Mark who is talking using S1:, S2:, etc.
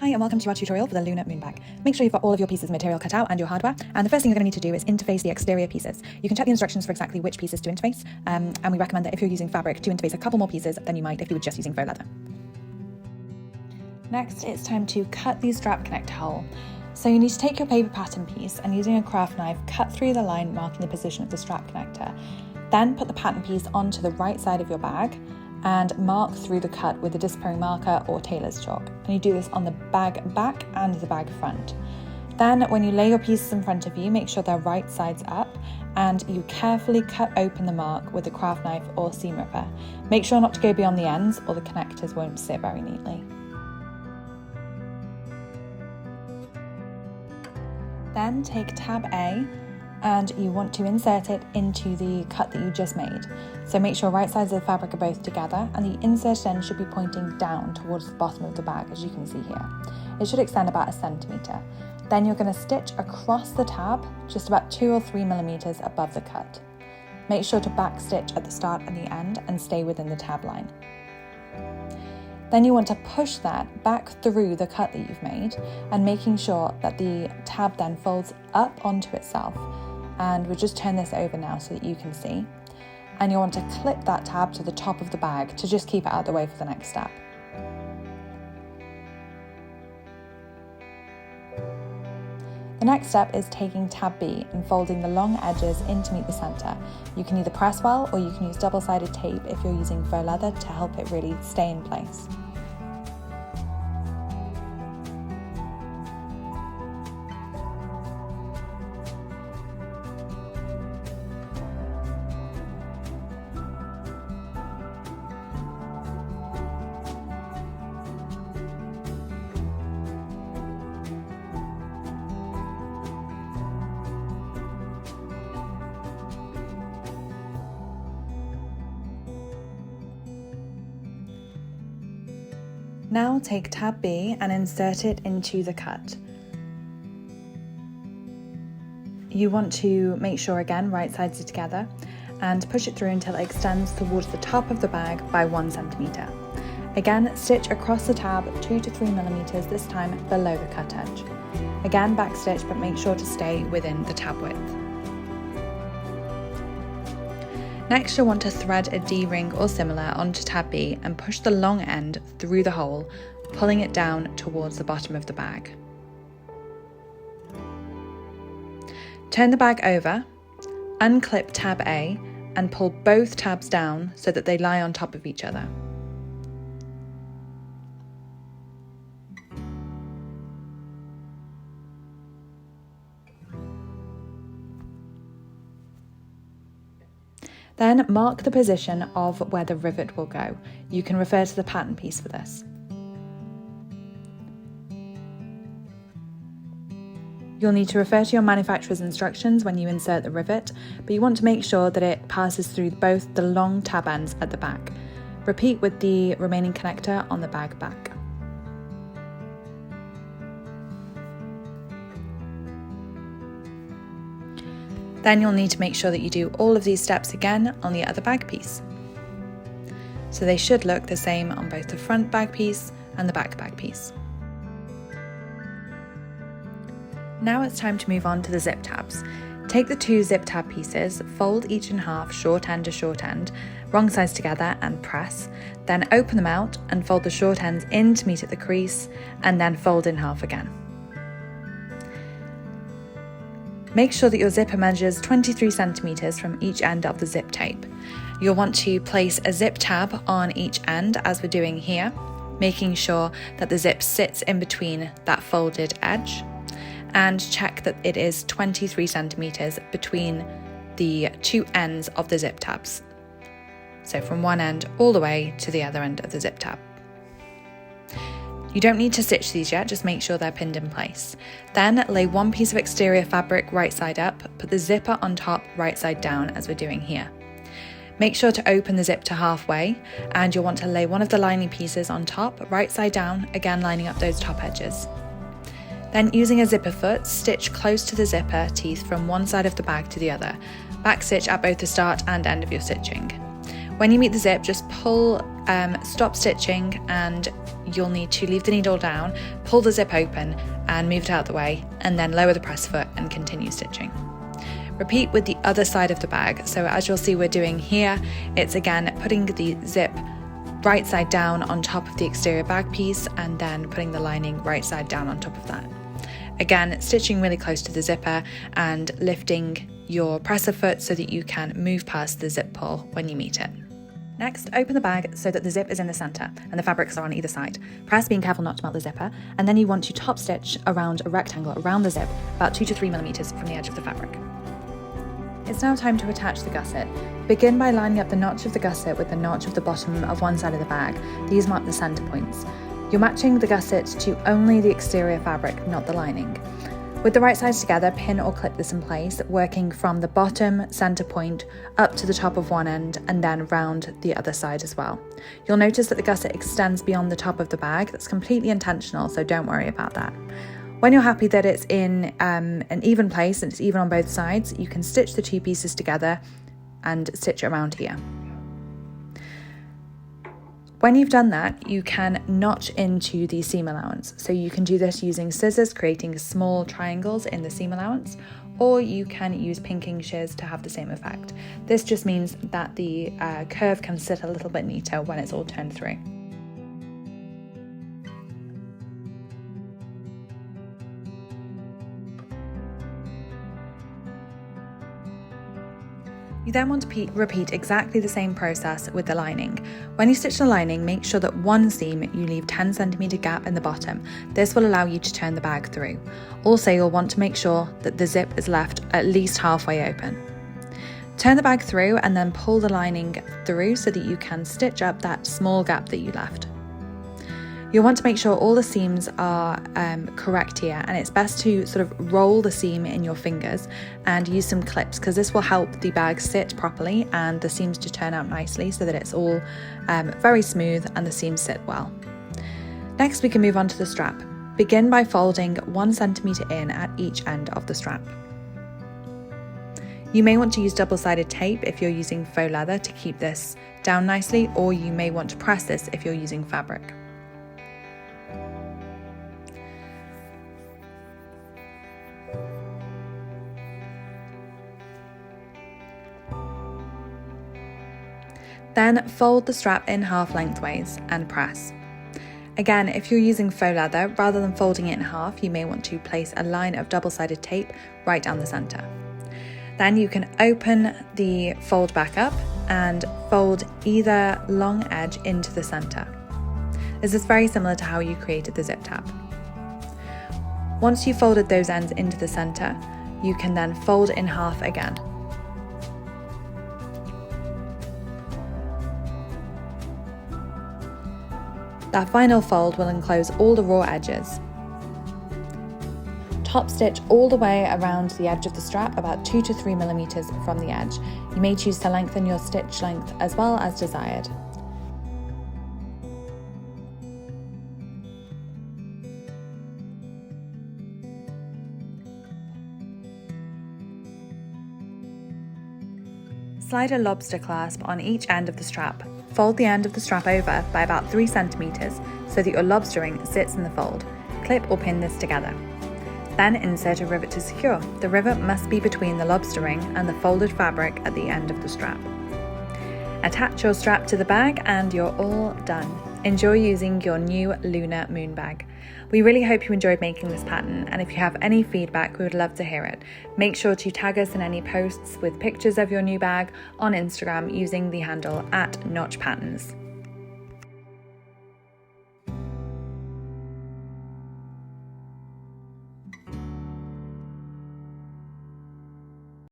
S1: Hi and welcome to our tutorial for the lunar moon bag. Make sure you've got all of your pieces of material cut out and your hardware, and the first thing you're going to need to do is interface the exterior pieces. You can check the instructions for exactly which pieces to interface, and we recommend that if you're using fabric to interface a couple more pieces than you might if you were just using faux leather. Next, it's time to cut the strap connector hole. So you need to take your paper pattern piece and using a craft knife, cut through the line marking the position of the strap connector. Then put the pattern piece onto the right side of your bag and mark through the cut with a disappearing marker or tailor's chalk. And you do this on the bag back and the bag front. Then when you lay your pieces in front of you, make sure they're right sides up and you carefully cut open the mark with a craft knife or seam ripper. Make sure not to go beyond the ends or the connectors won't sit very neatly. Then take tab A and you want to insert it into the cut that you just made. So make sure right sides of the fabric are both together and the inserted end should be pointing down towards the bottom of the bag, as you can see here. It should extend about 1 centimetre. Then you're going to stitch across the tab just about 2 or 3 millimetres above the cut. Make sure to back stitch at the start and the end and stay within the tab line. Then you want to push that back through the cut that you've made and making sure that the tab then folds up onto itself. And we'll just turn this over now so that you can see. And you want to clip that tab to the top of the bag to just keep it out of the way for the next step. The next step is taking tab B and folding the long edges in to meet the centre. You can either press well or you can use double-sided tape if you're using faux leather to help it really stay in place. Now take tab B and insert it into the cut. You want to make sure again right sides are together and push it through until it extends towards the top of the bag by 1 centimetre. Again, stitch across the tab 2 to 3 millimetres, this time below the cut edge. Again, back stitch, but make sure to stay within the tab width. Next, you'll want to thread a D-ring or similar onto tab B and push the long end through the hole, pulling it down towards the bottom of the bag. Turn the bag over, unclip tab A and pull both tabs down so that they lie on top of each other. Then mark the position of where the rivet will go. You can refer to the pattern piece for this. You'll need to refer to your manufacturer's instructions when you insert the rivet, but you want to make sure that it passes through both the long tab ends at the back. Repeat with the remaining connector on the bag back. Then you'll need to make sure that you do all of these steps again on the other bag piece. So they should look the same on both the front bag piece and the back bag piece. Now it's time to move on to the zip tabs. Take the 2 zip tab pieces, fold each in half, short end to short end, wrong sides together and press, then open them out and fold the short ends in to meet at the crease and then fold in half again. Make sure that your zipper measures 23 centimetres from each end of the zip tape. You'll want to place a zip tab on each end as we're doing here, making sure that the zip sits in between that folded edge, and check that it is 23 centimetres between the 2 ends of the zip tabs. So from one end all the way to the other end of the zip tab. You don't need to stitch these yet, just make sure they're pinned in place. Then lay 1 piece of exterior fabric right side up, put the zipper on top right side down as we're doing here. Make sure to open the zip to halfway and you'll want to lay one of the lining pieces on top right side down, again lining up those top edges. Then using a zipper foot, stitch close to the zipper teeth from one side of the bag to the other. Back stitch at both the start and end of your stitching. When you meet the zip, just pull stop stitching, and you'll need to leave the needle down, pull the zip open and move it out of the way, and then lower the press foot and continue stitching. Repeat with the other side of the bag. So as you'll see we're doing here, it's again putting the zip right side down on top of the exterior bag piece and then putting the lining right side down on top of that. Again, stitching really close to the zipper and lifting your presser foot so that you can move past the zip pull when you meet it. Next, open the bag so that the zip is in the centre and the fabrics are on either side. Press, being careful not to melt the zipper, and then you want to top stitch around a rectangle around the zip, about 2 to 3 millimeters from the edge of the fabric. It's now time to attach the gusset. Begin by lining up the notch of the gusset with the notch of the bottom of one side of the bag. These mark the centre points. You're matching the gusset to only the exterior fabric, not the lining. With the right sides together, pin or clip this in place, working from the bottom centre point up to the top of one end and then round the other side as well. You'll notice that the gusset extends beyond the top of the bag. That's completely intentional, so don't worry about that. When you're happy that it's in an even place and it's even on both sides, you can stitch the two pieces together and stitch around here. When you've done that, you can notch into the seam allowance. So you can do this using scissors, creating small triangles in the seam allowance, or you can use pinking shears to have the same effect. This just means that the curve can sit a little bit neater when it's all turned through. You then want to repeat exactly the same process with the lining. When you stitch the lining, make sure that one seam you leave 10 centimeter gap in the bottom. This will allow you to turn the bag through. Also, you'll want to make sure that the zip is left at least halfway open. Turn the bag through and then pull the lining through so that you can stitch up that small gap that you left. You'll want to make sure all the seams are correct here, and it's best to sort of roll the seam in your fingers and use some clips, because this will help the bag sit properly and the seams to turn out nicely so that it's all very smooth and the seams sit well. Next, we can move on to the strap. Begin by folding 1 centimeter in at each end of the strap. You may want to use double-sided tape if you're using faux leather to keep this down nicely, or you may want to press this if you're using fabric. Then fold the strap in half lengthways and press. Again, if you're using faux leather, rather than folding it in half, you may want to place a line of double-sided tape right down the centre. Then you can open the fold back up and fold either long edge into the centre. This is very similar to how you created the zip tab. Once you've folded those ends into the centre, you can then fold in half again. That final fold will enclose all the raw edges. Top stitch all the way around the edge of the strap, about 2 to 3 millimeters from the edge. You may choose to lengthen your stitch length as well as desired. Slide a lobster clasp on each end of the strap. Fold the end of the strap over by about 3 centimeters so that your lobstering sits in the fold. Clip or pin this together. Then insert a rivet to secure. The rivet must be between the lobstering and the folded fabric at the end of the strap. Attach your strap to the bag and you're all done. Enjoy using your new lunar moon bag. We really hope you enjoyed making this pattern, and if you have any feedback, we would love to hear it. Make sure to tag us in any posts with pictures of your new bag on Instagram using the handle @notchpatterns.